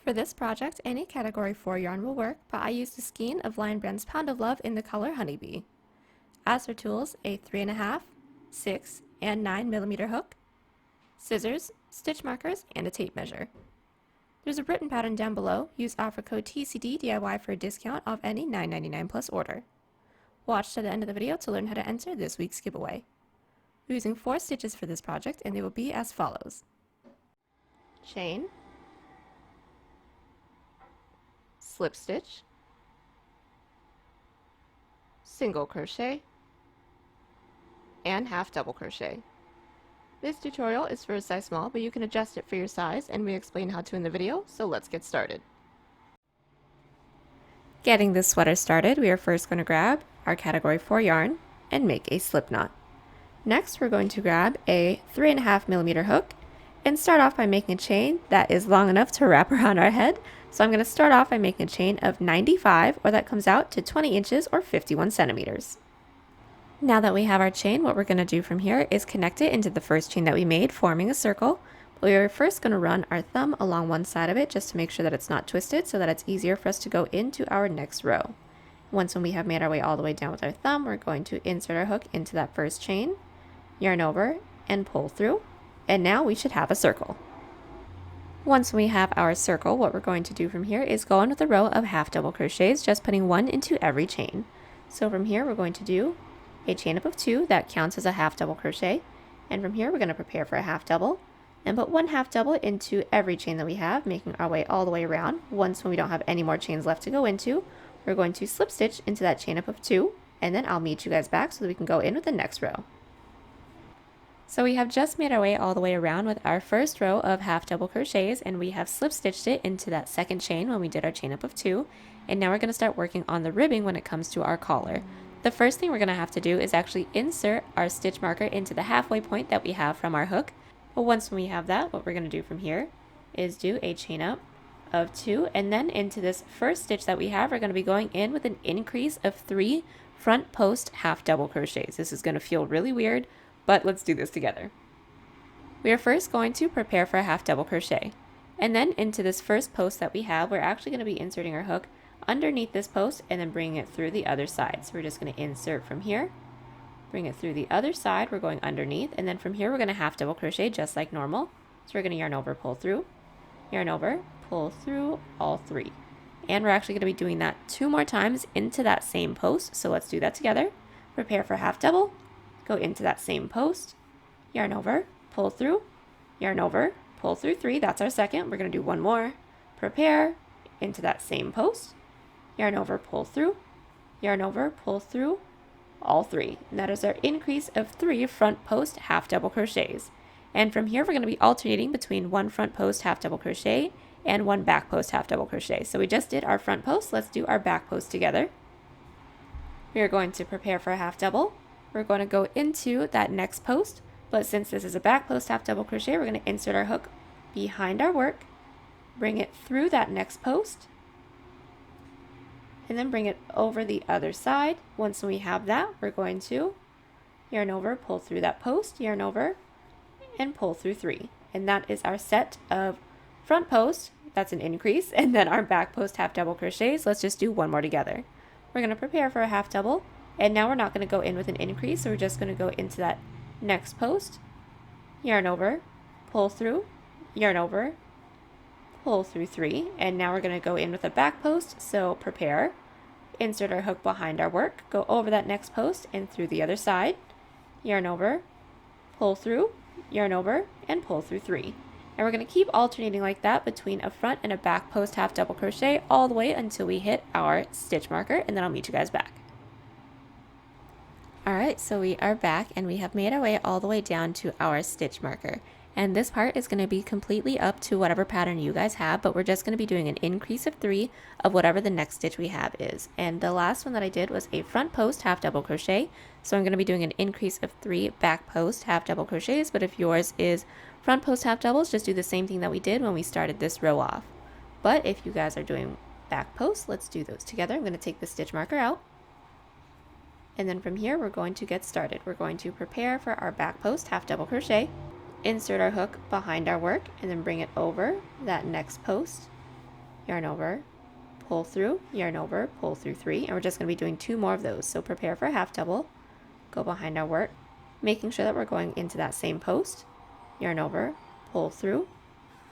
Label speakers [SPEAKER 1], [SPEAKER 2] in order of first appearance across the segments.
[SPEAKER 1] For this project, any category 4 yarn will work, but I used a skein of Lion Brand's Pound of Love in the color Honeybee. As for tools, a 3.5, 6, and 9mm hook, scissors, stitch markers, and a tape measure. There's a written pattern down below. Use offer code TCD DIY for a discount off any $9.99 plus order. Watch to the end of the video to learn how to enter this week's giveaway. We're using 4 stitches for this project, and they will be as follows. Chain, slip stitch, single crochet, and half double crochet. This tutorial is for a size small, but you can adjust it for your size, and we explain how to in the video, so let's get started. Getting this sweater started, we are first going to grab our category 4 yarn and make a slip knot. Next, we're going to grab a 3.5mm hook and start off by making a chain that is long enough to wrap around our head. So I'm going to start off by making a chain of 95, or that comes out to 20 inches or 51 centimeters. Now that we have our chain, what we're going to do from here is connect it into the first chain that we made, forming a circle. We are first going to run our thumb along one side of it just to make sure that it's not twisted, so that it's easier for us to go into our next row. Once when we have made our way all the way down with our thumb, we're going to insert our hook into that first chain, yarn over, and pull through. And now we should have a circle. Once we have our circle, what we're going to do from here is go on with a row of half double crochets, just putting one into every chain. So from here, we're going to do a chain up of 2 that counts as a half double crochet, and from here we're going to prepare for a half double and put one half double into every chain that we have, making our way all the way around. Once when we don't have any more chains left to go into, we're going to slip stitch into that chain up of 2, and then I'll meet you guys back so that we can go in with the next row. So we have just made our way all the way around with our first row of half double crochets, and we have slip stitched it into that second chain when we did our chain up of 2, and now we're going to start working on the ribbing when it comes to our collar. The first thing we're going to have to do is actually insert our stitch marker into the halfway point that we have from our hook. But once we have that, what we're going to do from here is do a chain up of 2, and then into this first stitch that we have, we're going to be going in with an increase of 3 front post half double crochets. This is going to feel really weird, but let's do this together. We are first going to prepare for a half double crochet, and then into this first post that we have, we're actually going to be inserting our hook underneath this post and then bringing it through the other side. So we're just going to insert from here, bring it through the other side, we're going underneath, and then from here we're going to half double crochet just like normal. So we're going to yarn over, pull through, yarn over, pull through all 3. And we're actually going to be doing that 2 more times into that same post. So let's do that together. Prepare for half double, go into that same post, yarn over, pull through, yarn over, pull through 3. That's our second. We're going to do one more. Prepare into that same post, yarn over, pull through, yarn over, pull through all 3. And that is our increase of 3 front post half double crochets. And from here we're going to be alternating between 1 front post half double crochet and 1 back post half double crochet. So we just did our front post, let's do our back post together. We are going to prepare for a half double. We're going to go into that next post, but since this is a back post half double crochet, we're going to insert our hook behind our work, bring it through that next post, and then bring it over the other side. Once we have that, we're going to yarn over, pull through that post, yarn over, and pull through 3. And that is our set of front post, that's an increase, and then our back post half double crochets. Let's just do one more together. We're going to prepare for a half double, and now we're not going to go in with an increase, so we're just going to go into that next post, yarn over, pull through, yarn over, pull through 3, and now we're going to go in with a back post. So prepare, insert our hook behind our work, go over that next post and through the other side, yarn over, pull through, yarn over, and pull through 3. And we're going to keep alternating like that between a front and a back post half double crochet all the way until we hit our stitch marker, and then I'll meet you guys back. Alright, so we are back and we have made our way all the way down to our stitch marker. And this part is going to be completely up to whatever pattern you guys have, but we're just going to be doing an increase of 3 of whatever the next stitch we have is. And the last one that I did was a front post half double crochet, so I'm going to be doing an increase of 3 back post half double crochets, but if yours is front post half doubles, just do the same thing that we did when we started this row off. But if you guys are doing back posts, let's do those together. I'm going to take the stitch marker out. And then from here, we're going to get started. We're going to prepare for our back post half double crochet, insert our hook behind our work, and then bring it over that next post, yarn over, pull through, yarn over, pull through 3, and we're just going to be doing 2 more of those. So prepare for a half double, go behind our work, making sure that we're going into that same post, yarn over, pull through,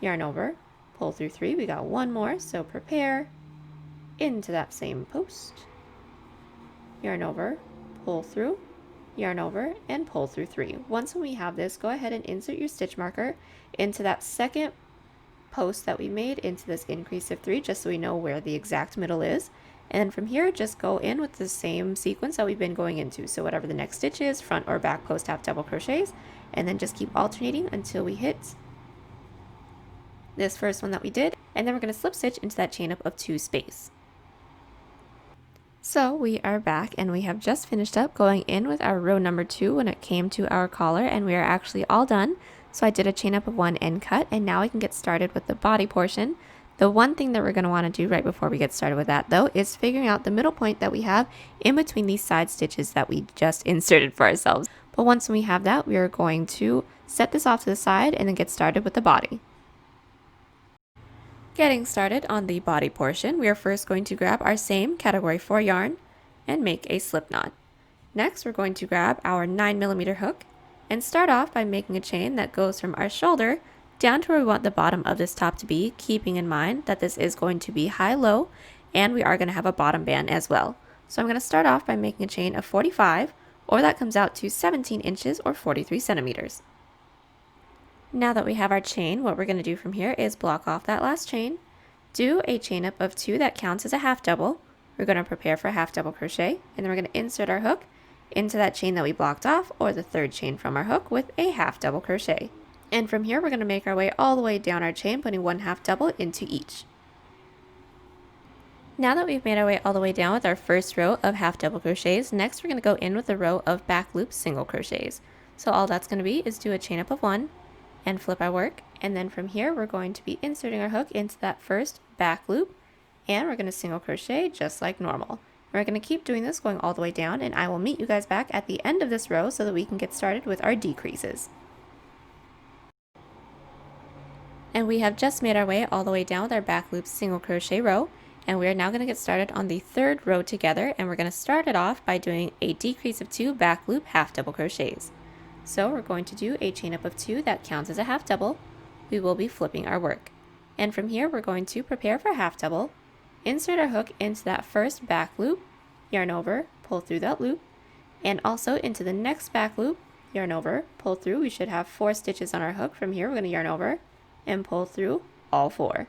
[SPEAKER 1] yarn over, pull through 3. We got 1 more, so prepare into that same post, yarn over, pull through, yarn over, and pull through 3. Once we have this, go ahead and insert your stitch marker into that second post that we made into this increase of 3, just so we know where the exact middle is. And from here, just go in with the same sequence that we've been going into. So whatever the next stitch is, front or back post half double crochets, and then just keep alternating until we hit this first one that we did. And then we're going to slip stitch into that chain up of 2 space. So we are back and we have just finished up going in with our row number 2 when it came to our collar, and we are actually all done. So I did a chain up of 1 end cut, and now we can get started with the body portion. The one thing that we're going to want to do right before we get started with that though is figuring out the middle point that we have in between these side stitches that we just inserted for ourselves. But once we have that, we are going to set this off to the side and then get started with the body. Getting started on the body portion, we are first going to grab our same category 4 yarn and make a slip knot. Next, we're going to grab our 9mm hook and start off by making a chain that goes from our shoulder down to where we want the bottom of this top to be, keeping in mind that this is going to be high-low and we are going to have a bottom band as well. So I'm going to start off by making a chain of 45, or that comes out to 17 inches or 43 centimeters. Now that we have our chain, what we're going to do from here is block off that last chain, do a chain up of 2 that counts as a half double. We're going to prepare for a half double crochet, and then we're going to insert our hook into that chain that we blocked off, or the third chain from our hook, with a half double crochet. And from here we're going to make our way all the way down our chain, putting 1 half double into each. Now that we've made our way all the way down with our first row of half double crochets, next we're going to go in with a row of back loop single crochets. So all that's going to be is do a chain up of 1 and flip our work, and then from here we're going to be inserting our hook into that first back loop, and we're going to single crochet just like normal. We're going to keep doing this going all the way down, and I will meet you guys back at the end of this row so that we can get started with our decreases. And we have just made our way all the way down with our back loop single crochet row, and we are now going to get started on the third row together, and we're going to start it off by doing a decrease of 2 back loop half double crochets. So we're going to do a chain up of 2 that counts as a half double. We will be flipping our work. And from here we're going to prepare for a half double, insert our hook into that first back loop, yarn over, pull through that loop, and also into the next back loop, yarn over, pull through. We should have 4 stitches on our hook. From here we're going to yarn over and pull through all 4.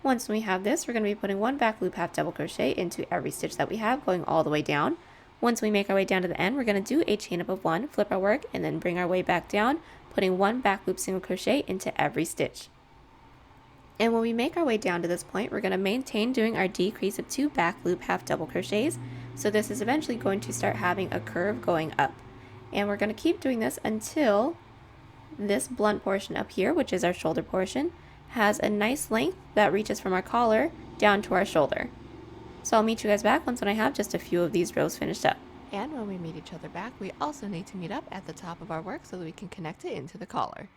[SPEAKER 1] Once we have this, we're going to be putting 1 back loop half double crochet into every stitch that we have, going all the way down. Once we make our way down to the end, we're going to do a chain up of 1, flip our work, and then bring our way back down, putting 1 back loop single crochet into every stitch. And when we make our way down to this point, we're going to maintain doing our decrease of 2 back loop half double crochets. So this is eventually going to start having a curve going up. And we're going to keep doing this until this blunt portion up here, which is our shoulder portion, has a nice length that reaches from our collar down to our shoulder. So I'll meet you guys back once when I have just a few of these rows finished up. And when we meet each other back, we also need to meet up at the top of our work so that we can connect it into the collar.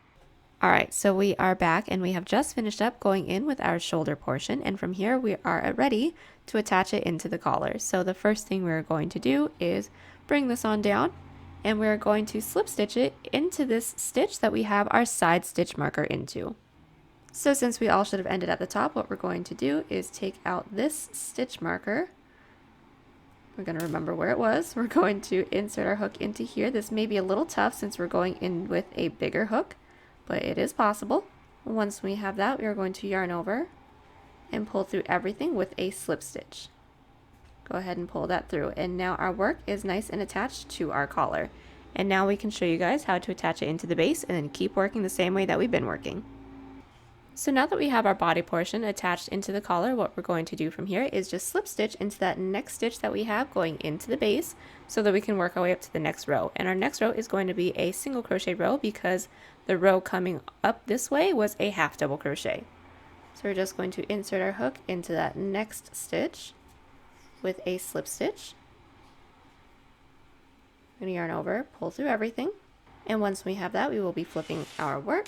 [SPEAKER 1] Alright, so we are back and we have just finished up going in with our shoulder portion, and from here we are ready to attach it into the collar. So the first thing we're going to do is bring this on down, and we're going to slip stitch it into this stitch that we have our side stitch marker into. So since we all should have ended at the top, what we're going to do is take out this stitch marker. We're going to remember where it was. We're going to insert our hook into here. This may be a little tough since we're going in with a bigger hook, but it is possible. Once we have that, we are going to yarn over and pull through everything with a slip stitch. Go ahead and pull that through, and now our work is nice and attached to our collar. And now we can show you guys how to attach it into the base and then keep working the same way that we've been working. So now that we have our body portion attached into the collar, what we're going to do from here is just slip stitch into that next stitch that we have going into the base so that we can work our way up to the next row. And our next row is going to be a single crochet row because the row coming up this way was a half double crochet. So we're just going to insert our hook into that next stitch with a slip stitch. I'm going to yarn over, pull through everything, and once we have that, we will be flipping our work.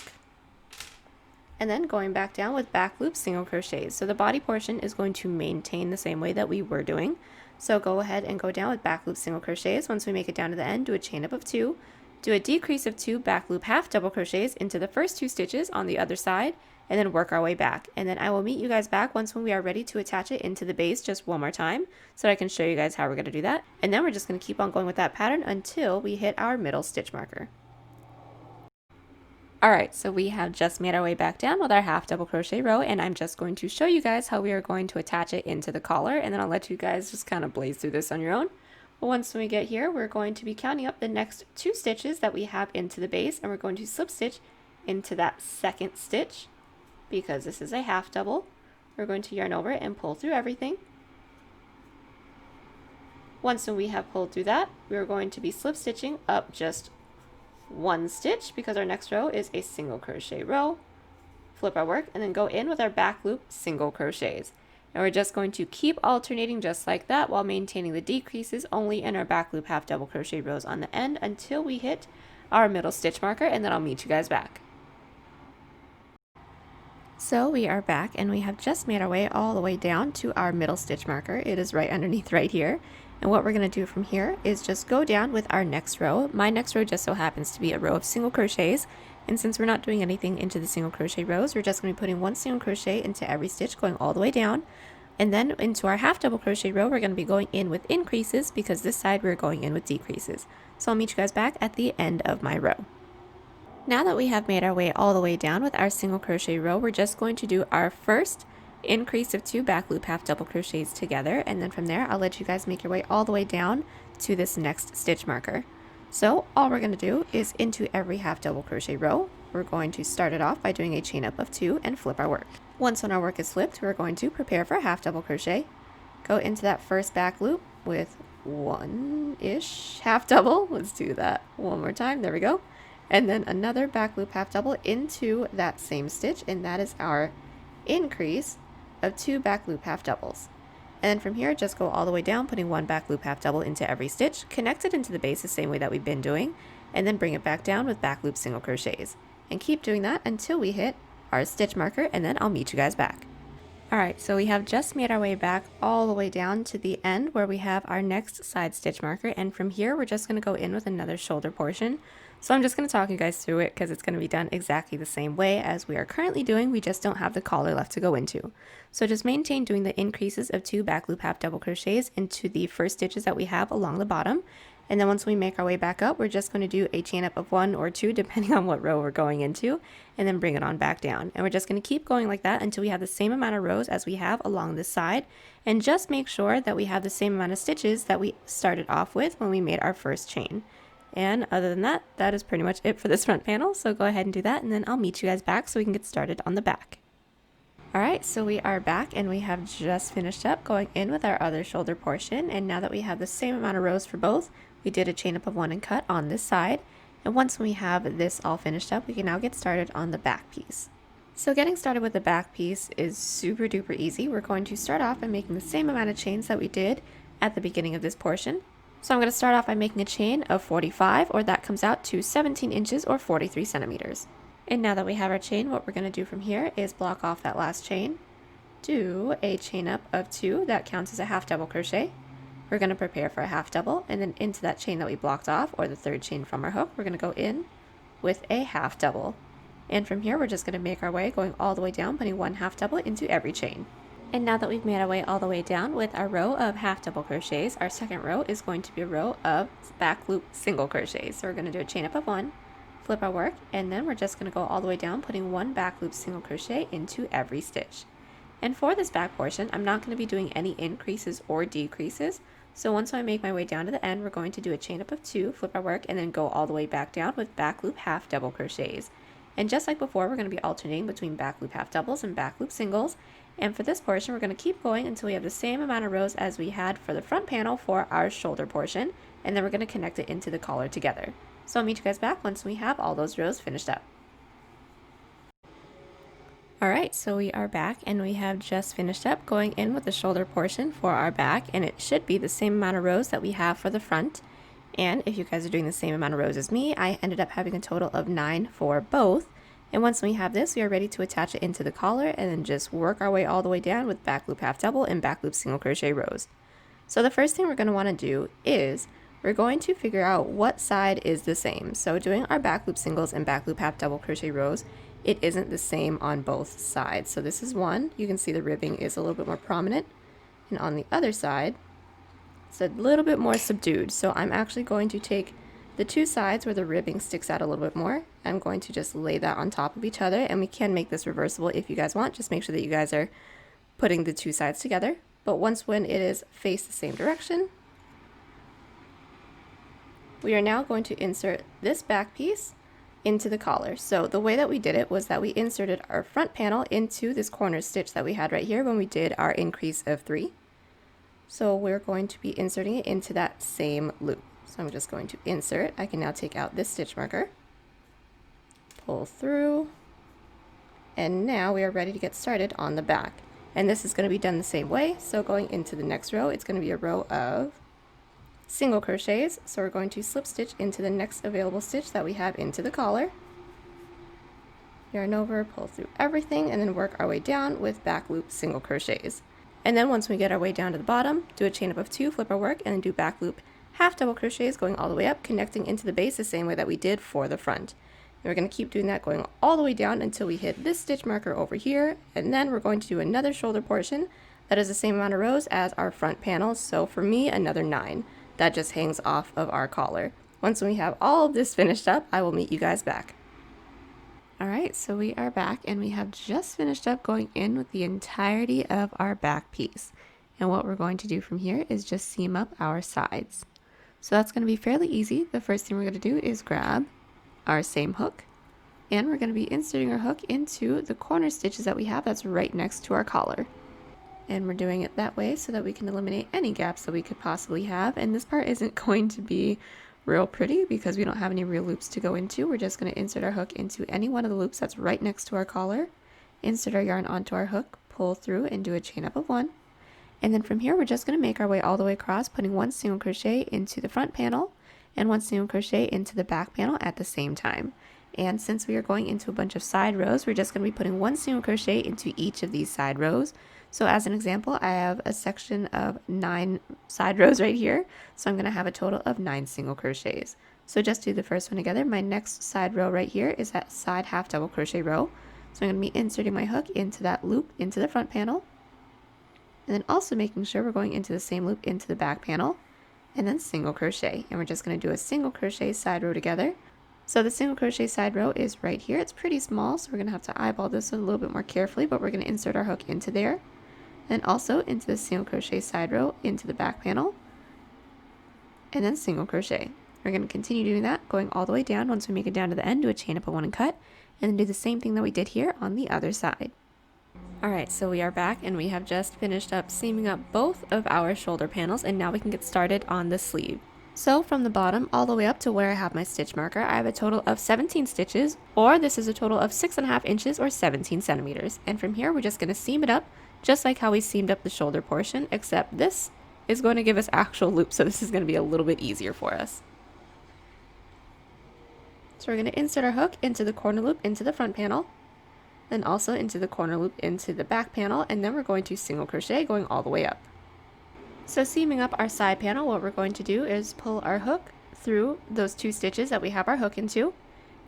[SPEAKER 1] and then going back down with back loop single crochets. So the body portion is going to maintain the same way that we were doing. So go ahead and go down with back loop single crochets. Once we make it down to the end, do a chain up of 2, do a decrease of 2 back loop half double crochets into the first 2 stitches on the other side, and then work our way back. And then I will meet you guys back once when we are ready to attach it into the base just one more time so that I can show you guys how we're going to do that. And then we're just going to keep on going with that pattern until we hit our middle stitch marker. Alright, so we have just made our way back down with our half double crochet row, and I'm just going to show you guys how we are going to attach it into the collar, and then I'll let you guys just kind of blaze through this on your own. But once we get here, we're going to be counting up the next 2 stitches that we have into the base, and we're going to slip stitch into that second stitch. Because this is a half double, we're going to yarn over it and pull through everything. Once we have pulled through that, we're going to be slip stitching up just 1 stitch because our next row is a single crochet row. Flip our work and then go in with our back loop single crochets. And we're just going to keep alternating just like that while maintaining the decreases only in our back loop half double crochet rows on the end until we hit our middle stitch marker, and then I'll meet you guys back. So we are back and we have just made our way all the way down to our middle stitch marker. It is right underneath right here. And what we're going to do from here is just go down with our next row. My next row just so happens to be a row of single crochets. And since we're not doing anything into the single crochet rows, we're just going to be putting 1 single crochet into every stitch going all the way down. And then into our half double crochet row, we're going to be going in with increases because this side we're going in with decreases. So I'll meet you guys back at the end of my row. Now that we have made our way all the way down with our single crochet row, we're just going to do our first increase of 2 back loop half double crochets together, and then from there I'll let you guys make your way all the way down to this next stitch marker. So all we're going to do is into every half double crochet row, we're going to start it off by doing a chain up of 2 and flip our work. Once when our work is flipped, we're going to prepare for a half double crochet, go into that first back loop with 1-ish half double. Let's do that one more time. There we go. And then another back loop half double into that same stitch, and that is our increase of 2 back loop half doubles. And from here just go all the way down, putting 1 back loop half double into every stitch, connect it into the base the same way that we've been doing, and then bring it back down with back loop single crochets. And keep doing that until we hit our stitch marker, and then I'll meet you guys back. Alright, so we have just made our way back all the way down to the end where we have our next side stitch marker, and from here we're just going to go in with another shoulder portion. So I'm just going to talk you guys through it because it's going to be done exactly the same way as we are currently doing, we just don't have the collar left to go into. So just maintain doing the increases of 2 back loop half double crochets into the first stitches that we have along the bottom. And then once we make our way back up, we're just going to do a chain up of 1 or 2 depending on what row we're going into, and then bring it on back down. And we're just going to keep going like that until we have the same amount of rows as we have along this side, and just make sure that we have the same amount of stitches that we started off with when we made our first chain. And other than that, that is pretty much it for this front panel, so go ahead and do that, and then I'll meet you guys back so we can get started on the back. Alright, so we are back and we have just finished up going in with our other shoulder portion, and now that we have the same amount of rows for both, we did a chain up of 1 and cut on this side, and once we have this all finished up, we can now get started on the back piece. So getting started with the back piece is super duper easy. We're going to start off by making the same amount of chains that we did at the beginning of this portion. So I'm going to start off by making a chain of 45, or that comes out to 17 inches or 43 centimeters. And now that we have our chain, what we're going to do from here is block off that last chain, do a chain up of 2, that counts as a half double crochet. We're going to prepare for a half double, and then into that chain that we blocked off, or the third chain from our hook, we're going to go in with a half double. And from here we're just going to make our way going all the way down, putting 1 half double into every chain. And now that we've made our way all the way down with our row of half double crochets, our second row is going to be a row of back loop single crochets. So we're going to do a chain up of 1, flip our work, and then we're just going to go all the way down, putting 1 back loop single crochet into every stitch. And for this back portion, I'm not going to be doing any increases or decreases. So once I make my way down to the end, we're going to do a chain up of 2, flip our work, and then go all the way back down with back loop half double crochets. And just like before, we're going to be alternating between back loop half doubles and back loop singles. And for this portion, we're going to keep going until we have the same amount of rows as we had for the front panel for our shoulder portion, and then we're going to connect it into the collar together. So I'll meet you guys back once we have all those rows finished up. Alright, so we are back and we have just finished up going in with the shoulder portion for our back, and it should be the same amount of rows that we have for the front. And if you guys are doing the same amount of rows as me, I ended up having a total of 9 for both. And once we have this, we are ready to attach it into the collar and then just work our way all the way down with back loop half double and back loop single crochet rows. So the first thing we're going to want to do is we're going to figure out what side is the same. So doing our back loop singles and back loop half double crochet rows, it isn't the same on both sides. So this is one, you can see the ribbing is a little bit more prominent, and on the other side it's a little bit more subdued. So I'm actually going to take the two sides where the ribbing sticks out a little bit more. I'm going to just lay that on top of each other, and we can make this reversible if you guys want. Just make sure that you guys are putting the two sides together. But once when it is faced the same direction, we are now going to insert this back piece into the collar. So the way that we did it was that we inserted our front panel into this corner stitch that we had right here when we did our increase of 3. So we're going to be inserting it into that same loop. So I'm just going to insert. I can now take out this stitch marker, pull through, and now we are ready to get started on the back. And this is going to be done the same way. So going into the next row, it's going to be a row of single crochets. So we're going to slip stitch into the next available stitch that we have into the collar, yarn over, pull through everything, and then work our way down with back loop single crochets. And then once we get our way down to the bottom, do a chain up of 2, flip our work, and then do back loop half double crochets going all the way up, connecting into the base the same way that we did for the front. And we're going to keep doing that going all the way down until we hit this stitch marker over here, and then we're going to do another shoulder portion that is the same amount of rows as our front panel. So for me, another 9 that just hangs off of our collar. Once we have all of this finished up, I will meet you guys back. Alright, so we are back and we have just finished up going in with the entirety of our back piece. And what we're going to do from here is just seam up our sides. So that's going to be fairly easy. The first thing we're going to do is grab our same hook, and we're going to be inserting our hook into the corner stitches that we have that's right next to our collar. And we're doing it that way so that we can eliminate any gaps that we could possibly have. And this part isn't going to be real pretty because we don't have any real loops to go into. We're just going to insert our hook into any one of the loops that's right next to our collar, insert our yarn onto our hook, pull through, and do a chain up of 1. And then from here, we're just going to make our way all the way across, putting 1 single crochet into the front panel and 1 single crochet into the back panel at the same time. And since we are going into a bunch of side rows, we're just going to be putting 1 single crochet into each of these side rows. So as an example, I have a section of 9 side rows right here. So I'm going to have a total of 9 single crochets. So just do the first one together. My next side row right here is that side half double crochet row. So I'm going to be inserting my hook into that loop into the front panel. And then also making sure we're going into the same loop into the back panel, and then single crochet. And we're just going to do a single crochet side row together. So the single crochet side row is right here. It's pretty small, so we're going to have to eyeball this one a little bit more carefully, but we're going to insert our hook into there. And also into the single crochet side row into the back panel, and then single crochet. We're going to continue doing that, going all the way down. Once we make it down to the end, do a chain up of 1 and cut, and then do the same thing that we did here on the other side. Alright, so we are back and we have just finished up seaming up both of our shoulder panels, and now we can get started on the sleeve. So from the bottom all the way up to where I have my stitch marker, I have a total of 17 stitches, or this is a total of 6.5 inches or 17 centimeters. And from here we're just going to seam it up just like how we seamed up the shoulder portion, except this is going to give us actual loops, so this is going to be a little bit easier for us. So we're going to insert our hook into the corner loop into the front panel, then also into the corner loop into the back panel, and then we're going to single crochet going all the way up. So seaming up our side panel, what we're going to do is pull our hook through those 2 stitches that we have our hook into,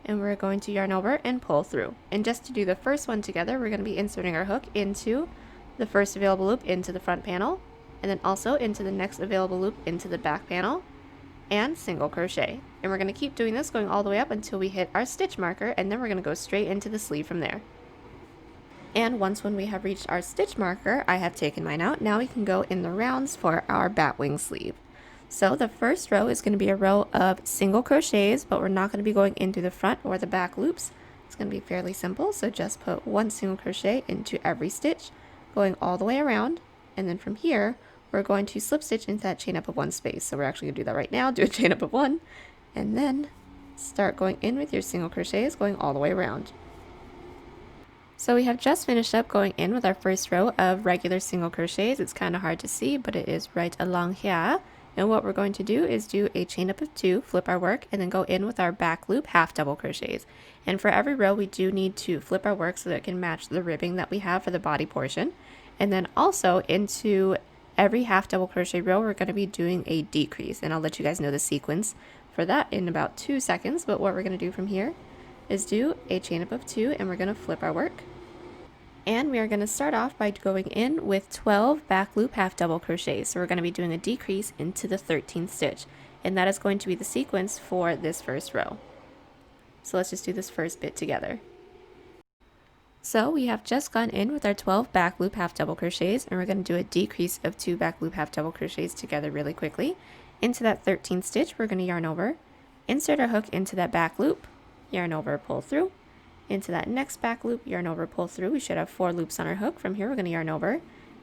[SPEAKER 1] and we're going to yarn over and pull through. And just to do the first one together, we're going to be inserting our hook into the first available loop into the front panel, and then also into the next available loop into the back panel, and single crochet. And we're going to keep doing this going all the way up until we hit our stitch marker, and then we're going to go straight into the sleeve from there. And once when we have reached our stitch marker, I have taken mine out. Now we can go in the rounds for our batwing sleeve. So the first row is going to be a row of single crochets, but we're not going to be going into the front or the back loops. It's going to be fairly simple, so just put 1 single crochet into every stitch, going all the way around, and then from here we're going to slip stitch into that chain up of 1 space. So we're actually going to do that right now. Do a chain up of 1, and then start going in with your single crochets going all the way around. So we have just finished up going in with our first row of regular single crochets. It's kind of hard to see, but it is right along here. And what we're going to do is do a chain up of 2, flip our work, and then go in with our back loop half double crochets. And for every row we do need to flip our work so that it can match the ribbing that we have for the body portion. And then also into every half double crochet row we're going to be doing a decrease, and I'll let you guys know the sequence for that in about 2 seconds. But what we're going to do from here is do a chain up of 2, and we're going to flip our work. And we are going to start off by going in with 12 back loop half double crochets. So we're going to be doing a decrease into the 13th stitch, and that is going to be the sequence for this first row. So let's just do this first bit together. So we have just gone in with our 12 back loop half double crochets, and we're going to do a decrease of 2 back loop half double crochets together really quickly. Into that 13th stitch we're going to yarn over, insert our hook into that back loop, yarn over, pull through, into that next back loop, yarn over, pull through. We should have 4 loops on our hook. From here we're going to yarn over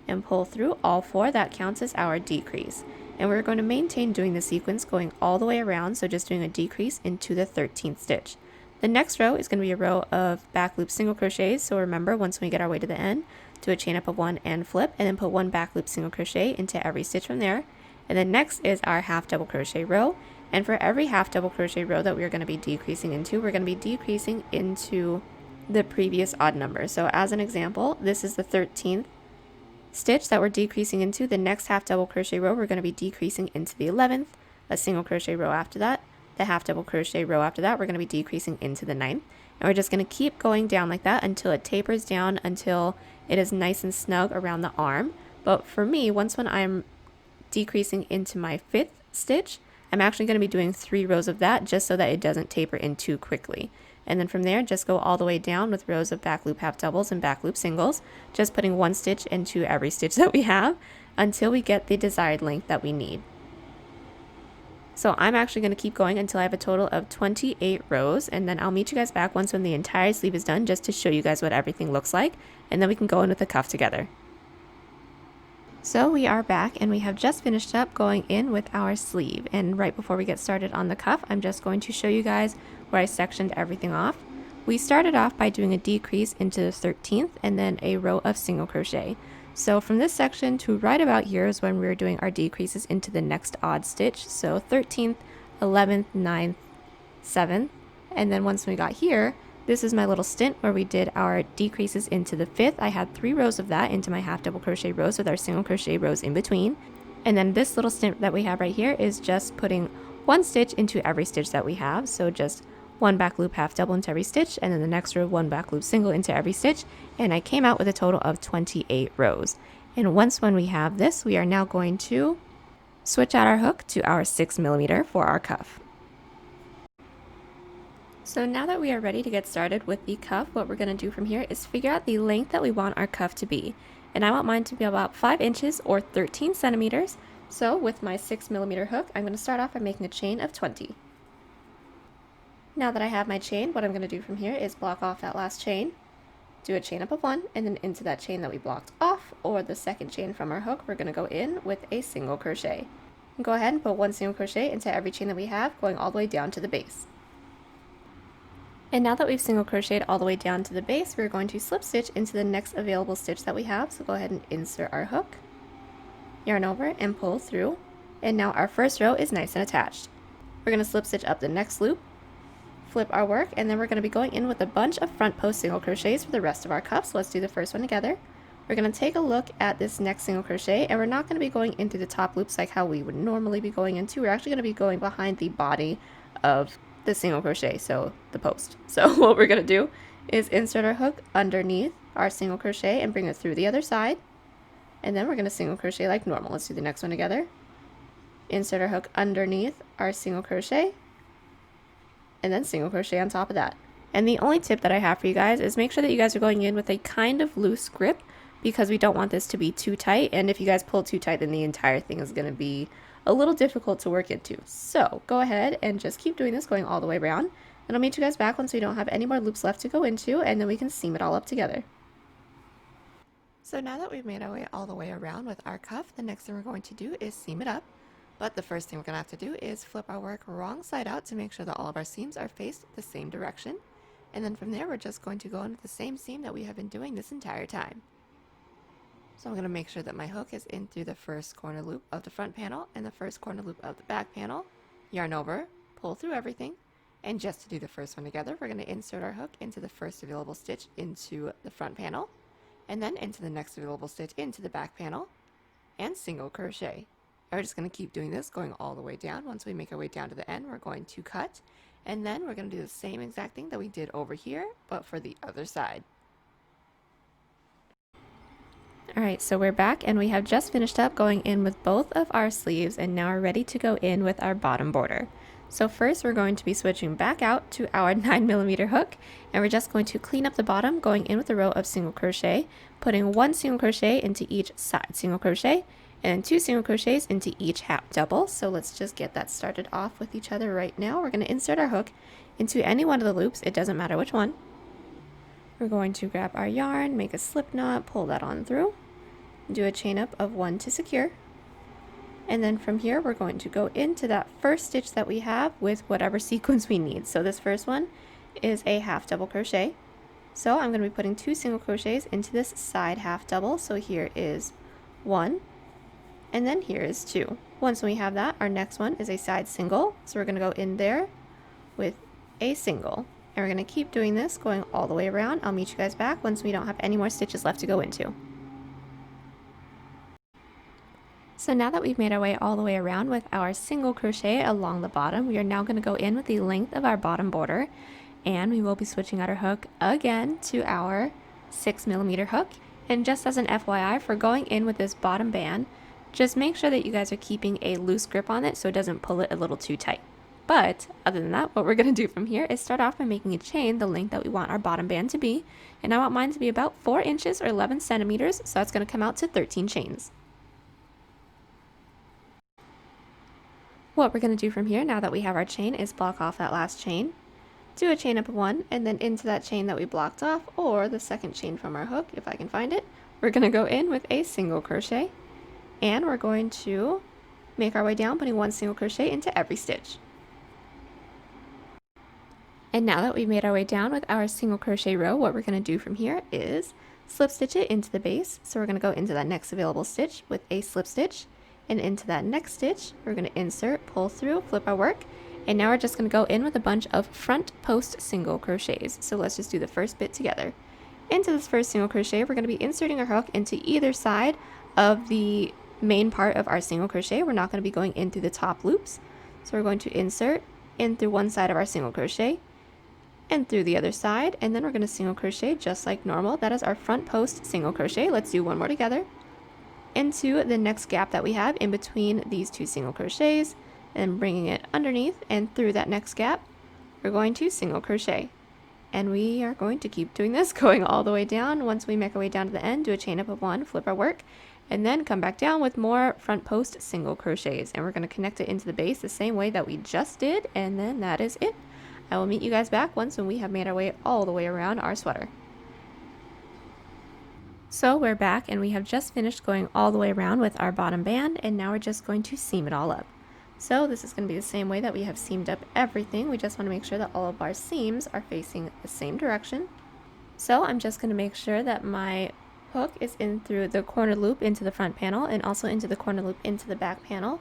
[SPEAKER 1] and pull through all 4. That counts as our decrease, and we're going to maintain doing the sequence going all the way around, so just doing a decrease into the 13th stitch. The next row is going to be a row of back loop single crochets, so remember, once we get our way to the end, do a chain up of 1 and flip, and then put 1 back loop single crochet into every stitch from there. And then next is our half double crochet row, and for every half double crochet row that we're going to be decreasing into, we're going to be decreasing into the previous odd number. So as an example, this is the 13th stitch that we're decreasing into. The next half double crochet row we're going to be decreasing into the 11th, a single crochet row after that, the half double crochet row after that we're going to be decreasing into the 9th, and we're just going to keep going down like that until it tapers down, until it is nice and snug around the arm. But for me, once when I'm decreasing into my 5th stitch, I'm actually going to be doing 3 rows of that just so that it doesn't taper in too quickly. And then from there just go all the way down with rows of back loop half doubles and back loop singles, just putting 1 stitch into every stitch that we have until we get the desired length that we need. So I'm actually going to keep going until I have a total of 28 rows, and then I'll meet you guys back once when the entire sleeve is done, just to show you guys what everything looks like, and then we can go in with the cuff together. So we are back, and we have just finished up going in with our sleeve, and right before we get started on the cuff, I'm just going to show you guys where I sectioned everything off. We started off by doing a decrease into the 13th and then a row of single crochet. So from this section to right about here is when we were doing our decreases into the next odd stitch. So 13th, 11th, 9th, 7th, and then once we got here, this is my little stint where we did our decreases into the 5th. I had 3 rows of that into my half double crochet rows with our single crochet rows in between. And then this little stint that we have right here is just putting 1 stitch into every stitch that we have. So just 1 back loop half double into every stitch, and then the next row 1 back loop single into every stitch, and I came out with a total of 28 rows. And once when we have this, we are now going to switch out our hook to our 6mm for our cuff. So now that we are ready to get started with the cuff, what we're going to do from here is figure out the length that we want our cuff to be. And I want mine to be about 5 inches or 13 centimeters. So with my 6mm hook, I'm going to start off by making a chain of 20. Now that I have my chain, what I'm going to do from here is block off that last chain, do a chain up of 1, and then into that chain that we blocked off, or the second chain from our hook, we're going to go in with a single crochet. Go ahead and put 1 single crochet into every chain that we have, going all the way down to the base. And now that we've single crocheted all the way down to the base, we're going to slip stitch into the next available stitch that we have. So go ahead and insert our hook, yarn over, and pull through. And now our first row is nice and attached. We're going to slip stitch up the next loop, flip our work, and then we're going to be going in with a bunch of front post single crochets for the rest of our cuff. So let's do the first one together. We're going to take a look at this next single crochet, and we're not going to be going into the top loops like how we would normally be going into. We're actually going to be going behind the body of the single crochet, so the post. So what we're going to do is insert our hook underneath our single crochet and bring it through the other side, and then we're going to single crochet like normal. Let's do the next one together. Insert our hook underneath our single crochet, and then single crochet on top of that. And the only tip that I have for you guys is make sure that you guys are going in with a kind of loose grip, because we don't want this to be too tight, and if you guys pull too tight, then the entire thing is going to be a little difficult to work into. So go ahead and just keep doing this, going all the way around, and I'll meet you guys back once we don't have any more loops left to go into, and then we can seam it all up together. So now that we've made our way all the way around with our cuff, the next thing we're going to do is seam it up. But the first thing we're going to have to do is flip our work wrong side out to make sure that all of our seams are faced the same direction. And then from there, we're just going to go in with the same seam that we have been doing this entire time. So I'm going to make sure that my hook is in through the first corner loop of the front panel and the first corner loop of the back panel. Yarn over, pull through everything, and just to do the first one together, we're going to insert our hook into the first available stitch into the front panel, and then into the next available stitch into the back panel, and single crochet. And we're just going to keep doing this, going all the way down. Once we make our way down to the end, we're going to cut, and then we're going to do the same exact thing that we did over here, but for the other side. Alright, so we're back and we have just finished up going in with both of our sleeves, and now we're ready to go in with our bottom border. So first we're going to be switching back out to our 9mm hook, and we're just going to clean up the bottom, going in with a row of single crochet, putting 1 single crochet into each side single crochet, and 2 single crochets into each half double. So let's just get that started off with each other right now. We're going to insert our hook into any one of the loops, it doesn't matter which one. We're going to grab our yarn, make a slip knot, pull that on through, do a chain up of 1 to secure, and then from here we're going to go into that first stitch that we have with whatever sequence we need. So this first one is a half double crochet, so I'm going to be putting 2 single crochets into this side half double. So here is 1, and then here is 2. Once we have that, our next one is a side single, so we're going to go in there with a single, and we're going to keep doing this going all the way around. I'll meet you guys back once we don't have any more stitches left to go into. So now that we've made our way all the way around with our single crochet along the bottom, we are now going to go in with the length of our bottom border, and we will be switching out our hook again to our 6mm hook. And just as an FYI, for going in with this bottom band, just make sure that you guys are keeping a loose grip on it so it doesn't pull it a little too tight. But other than that, what we're going to do from here is start off by making a chain the length that we want our bottom band to be. And I want mine to be about 4 inches or 11 centimeters, so that's going to come out to 13 chains. What we're going to do from here, now that we have our chain, is block off that last chain, do a chain up of 1, and then into that chain that we blocked off, or the second chain from our hook, if I can find it, we're going to go in with a single crochet, and we're going to make our way down, putting 1 single crochet into every stitch. And now that we've made our way down with our single crochet row, what we're going to do from here is slip stitch it into the base. So we're going to go into that next available stitch with a slip stitch, and into that next stitch we're going to insert, pull through, flip our work, and now we're just going to go in with a bunch of front post single crochets. So let's just do the first bit together. Into this first single crochet, we're going to be inserting our hook into either side of the main part of our single crochet. We're not going to be going in through the top loops, so we're going to insert in through one side of our single crochet and through the other side, and then we're going to single crochet just like normal. That is our front post single crochet. Let's do one more together. Into the next gap that we have in between these 2 single crochets, and bringing it underneath, and through that next gap we're going to single crochet, and we are going to keep doing this going all the way down. Once we make our way down to the end, do a chain up of 1, flip our work, and then come back down with more front post single crochets, and we're going to connect it into the base the same way that we just did, and then that is it. I will meet you guys back once when we have made our way all the way around our sweater. So we're back and we have just finished going all the way around with our bottom band, and now we're just going to seam it all up. So this is going to be the same way that we have seamed up everything. We just want to make sure that all of our seams are facing the same direction. So I'm just going to make sure that my hook is in through the corner loop into the front panel and also into the corner loop into the back panel.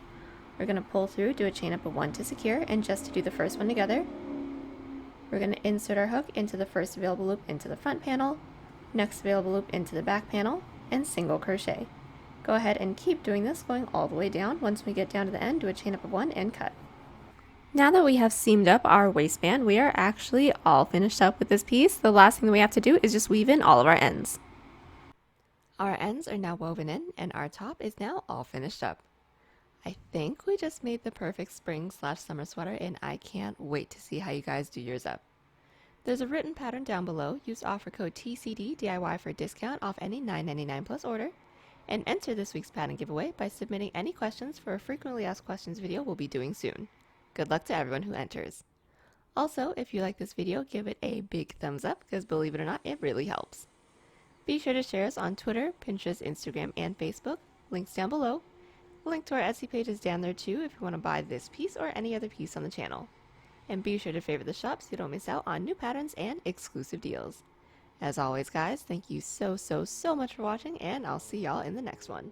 [SPEAKER 1] We're going to pull through, do a chain up of 1 to secure, and just to do the first one together, we're going to insert our hook into the first available loop into the front panel, next available loop into the back panel, and single crochet. Go ahead and keep doing this going all the way down. Once we get down to the end, do a chain up of 1 and cut. Now that we have seamed up our waistband, we are actually all finished up with this piece. The last thing that we have to do is just weave in all of our ends. Our ends are now woven in, and our top is now all finished up. I think we just made the perfect spring/summer sweater, and I can't wait to see how you guys do yours up. There's a written pattern down below. Use offer code TCDDIY for a discount off any $9.99 plus order, and enter this week's pattern giveaway by submitting any questions for a frequently asked questions video we'll be doing soon. Good luck to everyone who enters. Also, if you like this video, give it a big thumbs up, because believe it or not, it really helps. Be sure to share us on Twitter, Pinterest, Instagram, and Facebook. Links down below. The link to our Etsy page is down there too if you want to buy this piece or any other piece on the channel. And be sure to favorite the shop so you don't miss out on new patterns and exclusive deals. As always, guys, thank you so much for watching, and I'll see y'all in the next one.